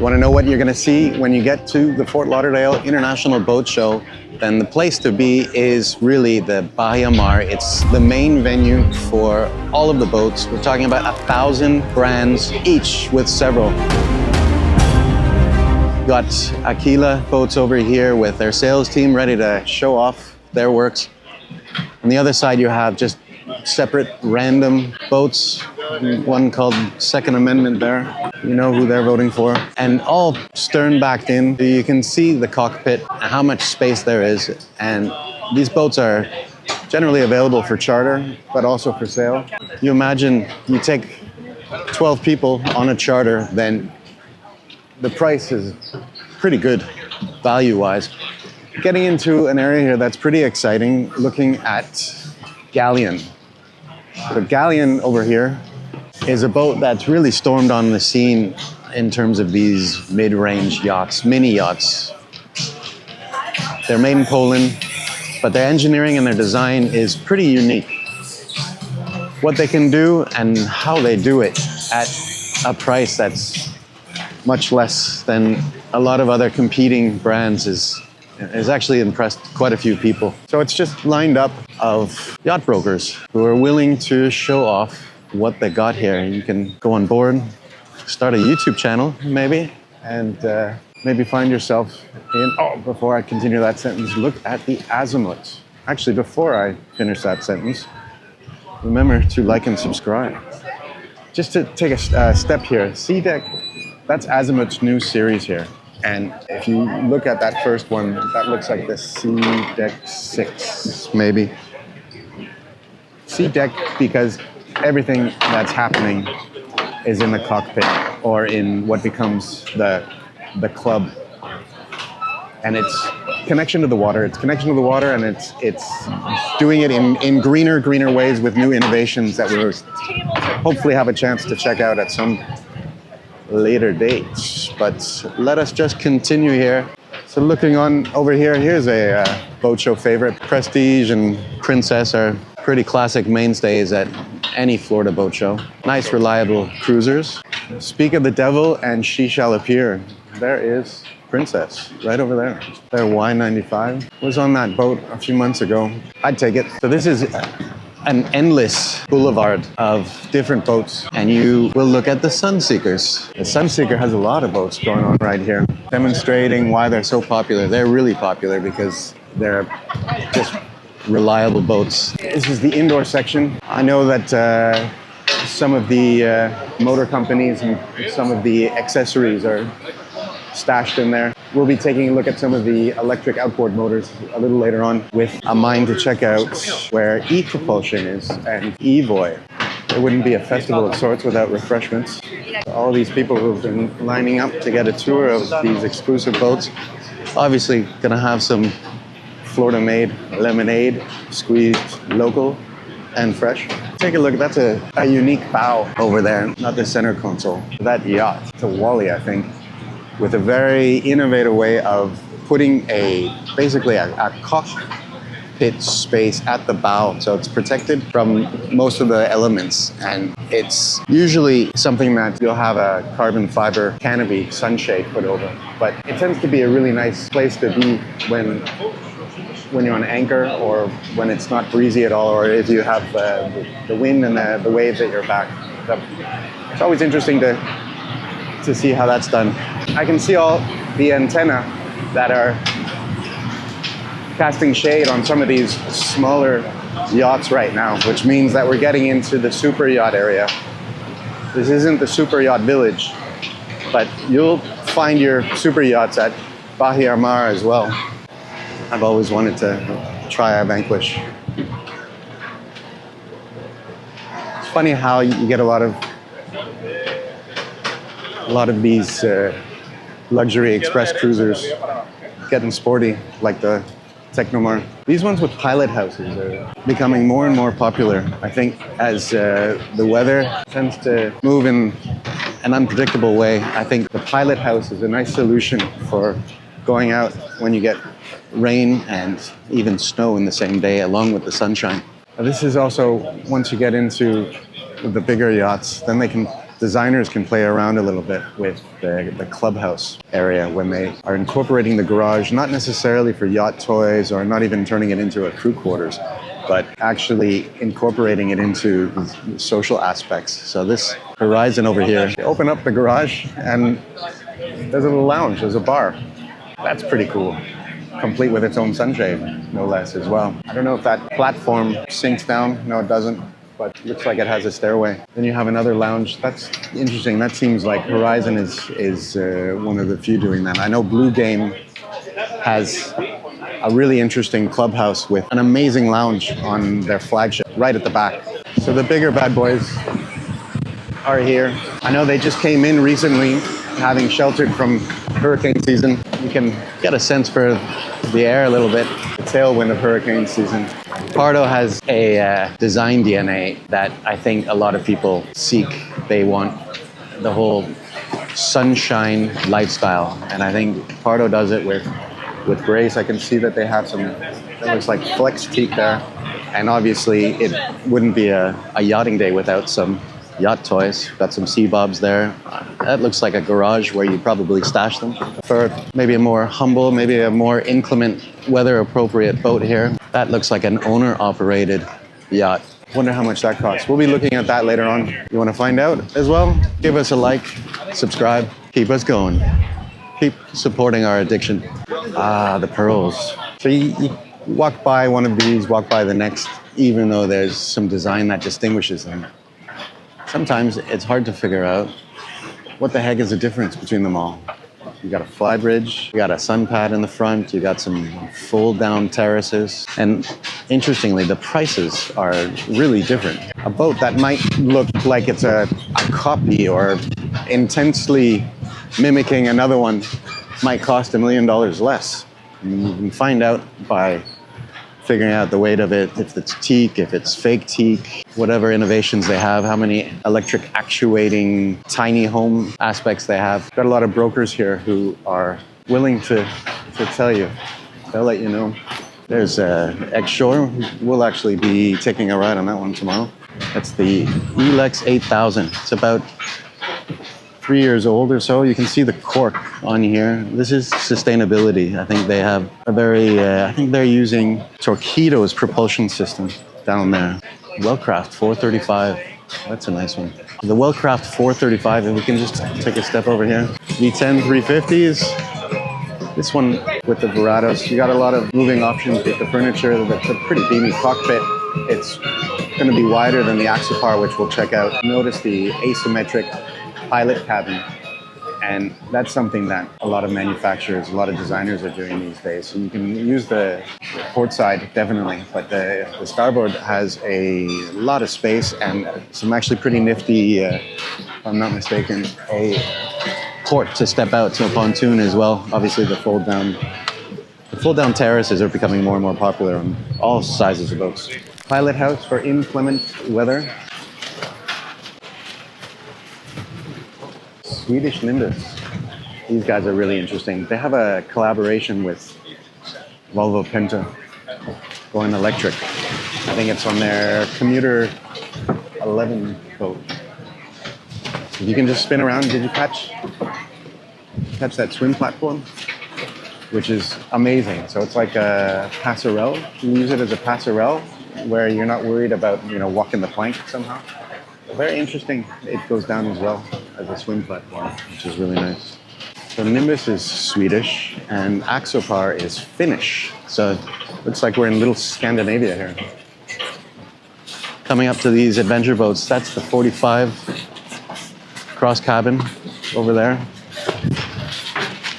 Want to know what you're going to see when you get to the Fort Lauderdale International Boat Show? Then the place to be is really the Bahia Mar. It's the main venue for all of the boats. We're talking about 1,000 brands, each with several. Got Aquila boats over here with their sales team ready to show off their works. On the other side, you have just separate random boats. One called Second Amendment there. You know who they're voting for. And all stern backed in. You can see the cockpit, how much space there is. And these boats are generally available for charter, but also for sale. You imagine you take 12 people on a charter, then the price is pretty good value-wise. Getting into an area here that's pretty exciting, looking at Galleon. The Galleon over here is a boat that's really stormed on the scene in terms of these mid-range yachts, mini yachts. They're made in Poland, but their engineering and their design is pretty unique. What they can do and how they do it at a price that's much less than a lot of other competing brands is actually impressed quite a few people. So it's just lined up of yacht brokers who are willing to show off what they got here. You can go on board, start a YouTube channel maybe, and maybe find yourself in, before I continue that sentence, look at the azimuth. Actually, before I finish that sentence, remember to like and subscribe. Just to take a step here, Sea Deck, that's Azimuth's new series here. And if you look at that first one, that looks like the Sea Deck 6, maybe. Sea Deck because everything that's happening is in the cockpit or in what becomes the club. And it's connection to the water. It's connection to the water, and it's doing it in greener ways with new innovations that we'll hopefully have a chance to check out at some later dates. But let us just continue here. So looking on over here, here's a boat show favorite. Prestige and Princess are pretty classic mainstays at any Florida boat show. Nice, reliable cruisers. Speak of the devil and she shall appear. There is Princess right over there. Their Y95 was on that boat a few months ago. I'd take it. So this is an endless boulevard of different boats, and you will look at the Sunseekers. The Sunseeker has a lot of boats going on right here, demonstrating why they're so popular. They're really popular because they're just reliable boats. This is the indoor section. I know that some of the motor companies and some of the accessories are stashed in there. We'll be taking a look at some of the electric outboard motors a little later on with a mind to check out where e-propulsion is and eVoy. There wouldn't be a festival of sorts without refreshments. All these people who've been lining up to get a tour of these exclusive boats, obviously gonna have some Florida-made lemonade, squeezed local and fresh. Take a look, that's a unique bow over there, not the center console. That yacht, it's a Wally, I think, with a very innovative way of putting basically a cockpit space at the bow. So it's protected from most of the elements. And it's usually something that you'll have a carbon fiber canopy sunshade put over. But it tends to be a really nice place to be when you're on anchor, or when it's not breezy at all, or if you have the wind and the waves at your back. So it's always interesting to see how that's done. I can see all the antenna that are casting shade on some of these smaller yachts right now, which means that we're getting into the super yacht area. This isn't the super yacht village, but you'll find your super yachts at Bahia Mar as well. I've always wanted to try a Vanquish. It's funny how you get a lot of these luxury express cruisers getting sporty, like the Technomar. These ones with pilot houses are becoming more and more popular. I think as the weather tends to move in an unpredictable way, I think the pilot house is a nice solution for going out when you get rain and even snow in the same day, along with the sunshine. This is also, once you get into the bigger yachts, then they can designers can play around a little bit with the clubhouse area when they are incorporating the garage, not necessarily for yacht toys or not even turning it into a crew quarters, but actually incorporating it into the social aspects. So this horizon over here, you open up the garage and there's a little lounge, there's a bar. That's pretty cool. Complete with its own sunshade, no less as well. I don't know if that platform sinks down. No, it doesn't. But it looks like it has a stairway. Then you have another lounge. That's interesting. That seems like Horizon is one of the few doing that. I know Blue Game has a really interesting clubhouse with an amazing lounge on their flagship right at the back. So the bigger bad boys are here. I know they just came in recently, having sheltered from hurricane season. You can get a sense for the air a little bit, the tailwind of hurricane season. Pardo has a design DNA that I think a lot of people seek. They want the whole sunshine lifestyle, and I think Pardo does it with grace. I can see that they have some, it looks like flex teak there, and obviously it wouldn't be a yachting day without some yacht toys. Got some sea bobs there. That looks like a garage where you probably stash them. For maybe a more humble, maybe a more inclement weather appropriate boat here, that looks like an owner operated yacht. Wonder how much that costs. We'll be looking at that later on. You want to find out as well? Give us a like, subscribe, keep us going. Keep supporting our addiction. Ah, the pearls. So you walk by one of these, walk by the next, even though there's some design that distinguishes them. Sometimes it's hard to figure out what the heck is the difference between them all. You got a fly bridge, you got a sun pad in the front, you got some fold down terraces. And interestingly, the prices are really different. A boat that might look like it's a copy or intensely mimicking another one might cost $1 million less. And you can find out by figuring out the weight of it, if it's teak, if it's fake teak, whatever innovations they have, how many electric actuating tiny home aspects they have. Got a lot of brokers here who are willing to tell you. They'll let you know. There's X-Shore. We'll actually be taking a ride on that one tomorrow. That's the Elex 8000. It's about 3 years old or so. You can see the cork on here. This is sustainability. I think they have a very, I think they're using Torqeedo's propulsion system down there. Wellcraft 435. That's a nice one. The Wellcraft 435, if we can just take a step over here. V10 350s. This one with the Verados. You got a lot of moving options with the furniture. That's a pretty beamy cockpit. It's going to be wider than the Axopar, which we'll check out. Notice the asymmetric pilot cabin, and that's something that a lot of manufacturers, a lot of designers are doing these days. So you can use the port side definitely, but the starboard has a lot of space and some actually pretty nifty, if I'm not mistaken, a port to step out to a pontoon as well. Obviously the fold down terraces are becoming more and more popular on all sizes of boats. Pilot house for inclement weather. Swedish Nimbus. These guys are really interesting. They have a collaboration with Volvo Penta going electric. I think it's on their Commuter 11 boat. You can just spin around. Did you catch that swim platform? Which is amazing. So it's like a passerelle. You can use it as a passerelle where you're not worried about, walking the plank somehow. Very interesting. It goes down as well as a swim platform, which is really nice. So Nimbus is Swedish and Axopar is Finnish. So it looks like we're in little Scandinavia here. Coming up to these adventure boats, that's the 45 cross cabin over there.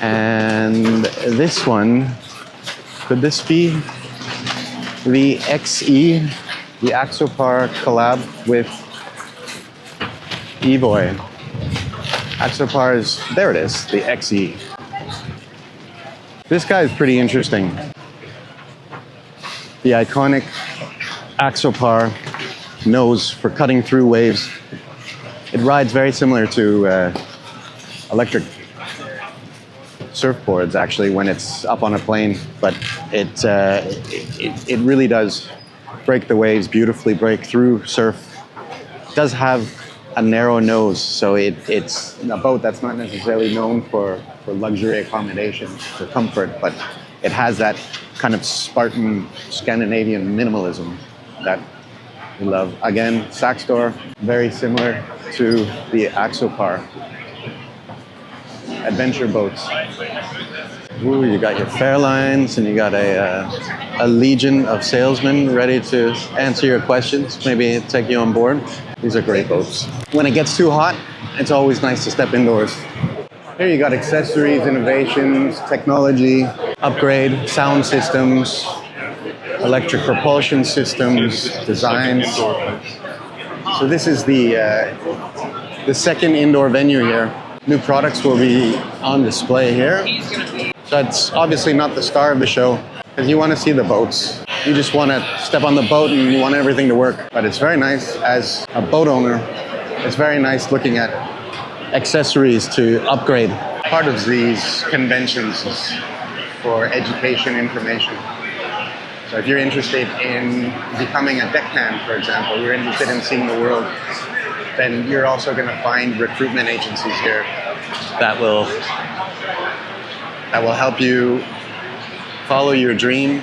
And this one, could this be the XE, the Axopar collab with Evoy? Axopar is, there it is, the XE. This guy is pretty interesting. The iconic Axopar nose for cutting through waves. It rides very similar to electric surfboards actually when it's up on a plane, but it really does break the waves beautifully, break through surf. It does have a narrow nose. So it's a boat that's not necessarily known for luxury accommodation, for comfort, but it has that kind of Spartan Scandinavian minimalism that we love. Again, sax door, very similar to the Axopar. Adventure boats. Ooh, you got your Fairlines, and you got a legion of salesmen ready to answer your questions, maybe take you on board. These are great boats. When it gets too hot, it's always nice to step indoors. Here you got accessories, innovations, technology, upgrade, sound systems, electric propulsion systems, designs. So this is the second indoor venue here. New products will be on display here. So it's obviously not the star of the show, because you want to see the boats. You just want to step on the boat and you want everything to work. But it's very nice as a boat owner. It's very nice looking at accessories to upgrade. Part of these conventions is for education, information. So if you're interested in becoming a deckhand, for example, you're interested in seeing the world, then you're also going to find recruitment agencies here that will help you follow your dream.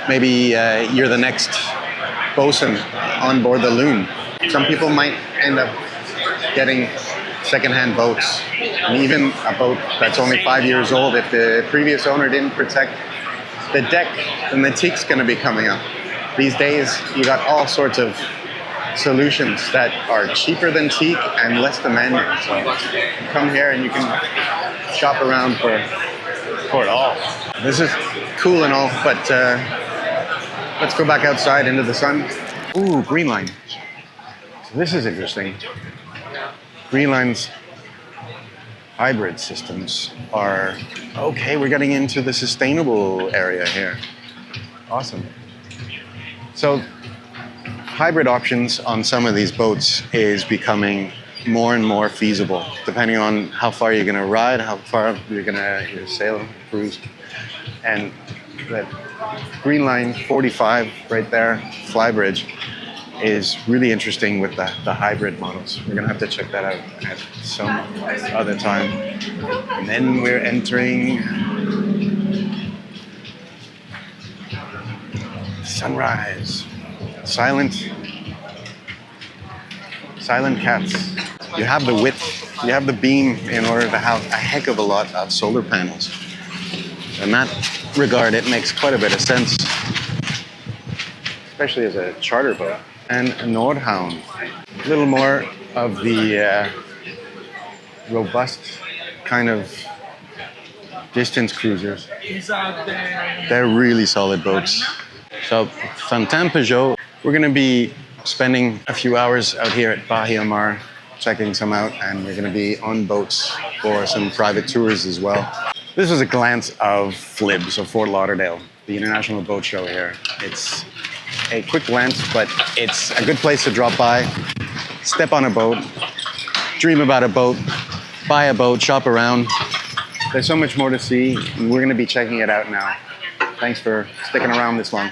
Maybe you're the next bosun on board the Loon. Some people might end up getting secondhand boats, and even a boat that's only 5 years old. If the previous owner didn't protect the deck, then the teak's going to be coming up. These days, you got all sorts of solutions that are cheaper than teak and less demanding. So you come here and you can shop around for it all. This is cool and all, but let's go back outside into the sun. Ooh, Green Line. So this is interesting. Green Line's hybrid systems are, okay, we're getting into the sustainable area here. Awesome. So hybrid options on some of these boats is becoming more and more feasible, depending on how far you're going to ride, how far you're going to sail, cruise. And that Green Line 45 right there, Flybridge, is really interesting with the hybrid models. We're going to have to check that out at some other time. And then we're entering sunrise. Silent cats. You have the width, you have the beam in order to have a heck of a lot of solar panels. In that regard, it makes quite a bit of sense, especially as a charter boat. And Nordhound, a little more of the robust kind of distance cruisers. They're really solid boats. So Fantin Peugeot, we're going to be spending a few hours out here at Bahia Mar, checking some out, and we're going to be on boats for some private tours as well. This is a glance of FLIBS, of Fort Lauderdale, the International Boat Show here. It's a quick glance, but it's a good place to drop by, step on a boat, dream about a boat, buy a boat, shop around. There's so much more to see, and we're going to be checking it out now. Thanks for sticking around this long.